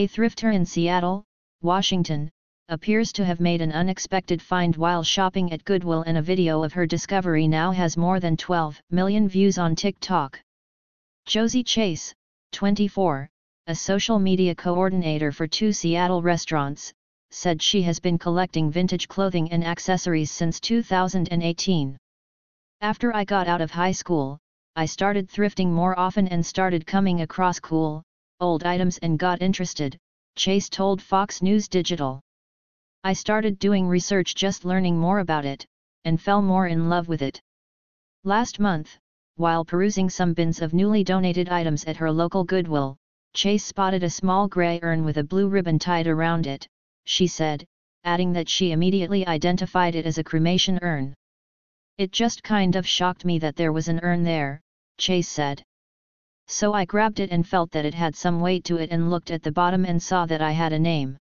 A thrifter in Seattle, Washington, appears to have made an unexpected find while shopping at Goodwill, and a video of her discovery now has more than 12 million views on TikTok. Josie Chase, 24, a social media coordinator for 2 Seattle restaurants, said she has been collecting vintage clothing and accessories since 2018. After I got out of high school, I started thrifting more often and started coming across cool, old items and got interested, Chase told Fox News Digital. I started doing research, just learning more about it, and fell more in love with it. Last month, while perusing some bins of newly donated items at her local Goodwill, Chase spotted a small gray urn with a blue ribbon tied around it, she said, adding that she immediately identified it as a cremation urn. It just kind of shocked me that there was an urn there, Chase said. So I grabbed it and felt that it had some weight to it and looked at the bottom and saw that I had a name.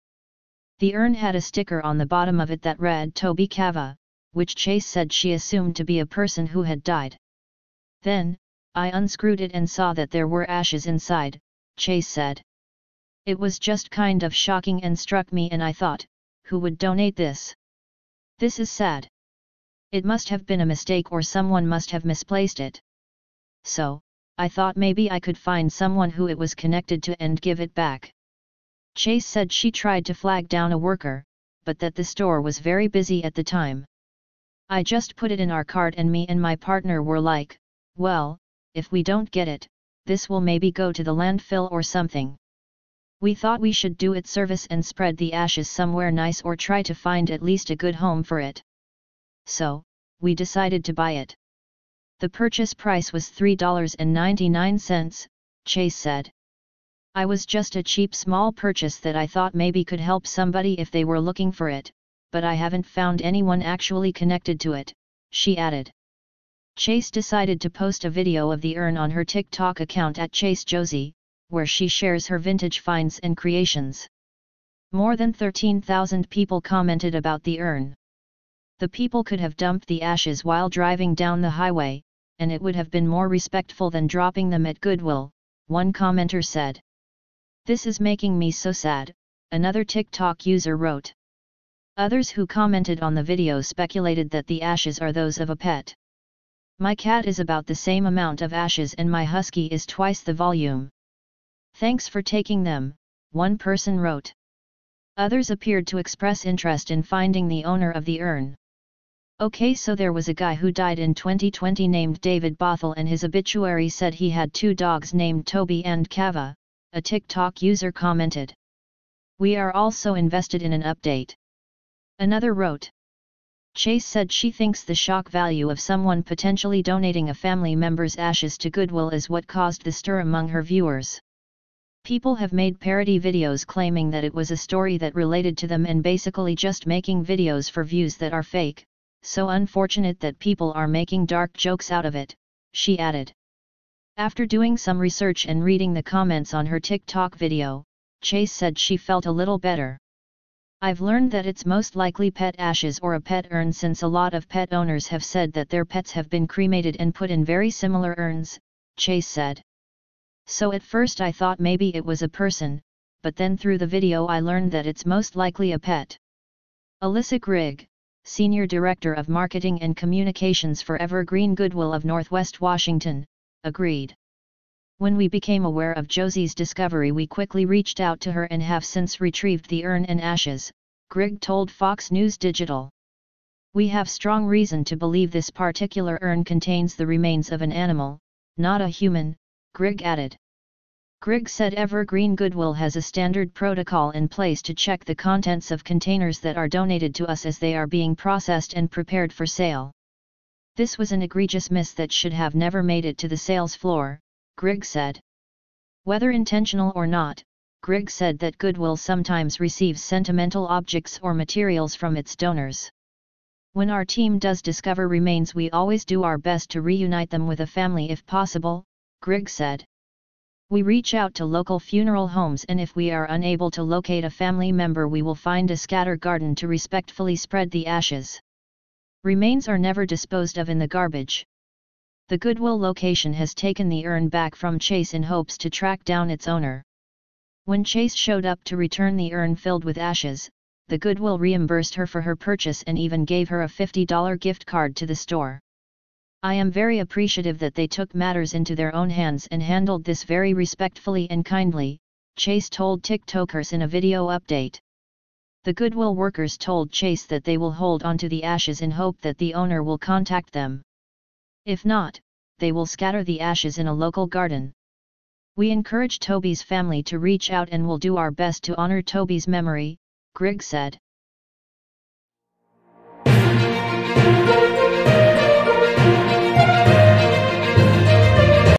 The urn had a sticker on the bottom of it that read Toby Cava, which Chase said she assumed to be a person who had died. Then, I unscrewed it and saw that there were ashes inside, Chase said. It was just kind of shocking and struck me, and I thought, who would donate this? This is sad. It must have been a mistake or someone must have misplaced it. So, I thought maybe I could find someone who it was connected to and give it back. Chase said she tried to flag down a worker, but that the store was very busy at the time. I just put it in our cart and me and my partner were like, well, if we don't get it, this will maybe go to the landfill or something. We thought we should do it service and spread the ashes somewhere nice or try to find at least a good home for it. So, we decided to buy it. The purchase price was $3.99, Chase said. I was just a cheap small purchase that I thought maybe could help somebody if they were looking for it, but I haven't found anyone actually connected to it, she added. Chase decided to post a video of the urn on her TikTok account at ChaseJosie, where she shares her vintage finds and creations. More than 13,000 people commented about the urn. The people could have dumped the ashes while driving down the highway, and it would have been more respectful than dropping them at Goodwill, one commenter said. This is making me so sad, another TikTok user wrote. Others who commented on the video speculated that the ashes are those of a pet. My cat is about the same amount of ashes and my husky is twice the volume. Thanks for taking them, one person wrote. Others appeared to express interest in finding the owner of the urn. Okay, so there was a guy who died in 2020 named David Bothell, and his obituary said he had 2 dogs named Toby and Cava, a TikTok user commented. We are also invested in an update. Another wrote. Chase said she thinks the shock value of someone potentially donating a family member's ashes to Goodwill is what caused the stir among her viewers. People have made parody videos claiming that it was a story that related to them and basically just making videos for views that are fake, so unfortunate that people are making dark jokes out of it, she added. After doing some research and reading the comments on her TikTok video, Chase said she felt a little better. I've learned that it's most likely pet ashes or a pet urn, since a lot of pet owners have said that their pets have been cremated and put in very similar urns, Chase said. So at first I thought maybe it was a person, but then through the video I learned that it's most likely a pet. Alyssa Grigg, Senior Director of Marketing and Communications for Evergreen Goodwill of Northwest Washington, agreed. When we became aware of Josie's discovery, we quickly reached out to her and have since retrieved the urn and ashes, Grigg told Fox News Digital. We have strong reason to believe this particular urn contains the remains of an animal, not a human, Grigg added. Grigg said Evergreen Goodwill has a standard protocol in place to check the contents of containers that are donated to us as they are being processed and prepared for sale. This was an egregious miss that should have never made it to the sales floor, Grigg said. Whether intentional or not, Grigg said that Goodwill sometimes receives sentimental objects or materials from its donors. When our team does discover remains, we always do our best to reunite them with a family if possible, Grigg said. We reach out to local funeral homes, and if we are unable to locate a family member, we will find a scatter garden to respectfully spread the ashes. Remains are never disposed of in the garbage. The Goodwill location has taken the urn back from Chase in hopes to track down its owner. When Chase showed up to return the urn filled with ashes, the Goodwill reimbursed her for her purchase and even gave her a $50 gift card to the store. "I am very appreciative that they took matters into their own hands and handled this very respectfully and kindly," Chase told TikTokers in a video update. The Goodwill workers told Chase that they will hold onto the ashes in hope that the owner will contact them. If not, they will scatter the ashes in a local garden. "We encourage Toby's family to reach out and will do our best to honor Toby's memory," Grigg said.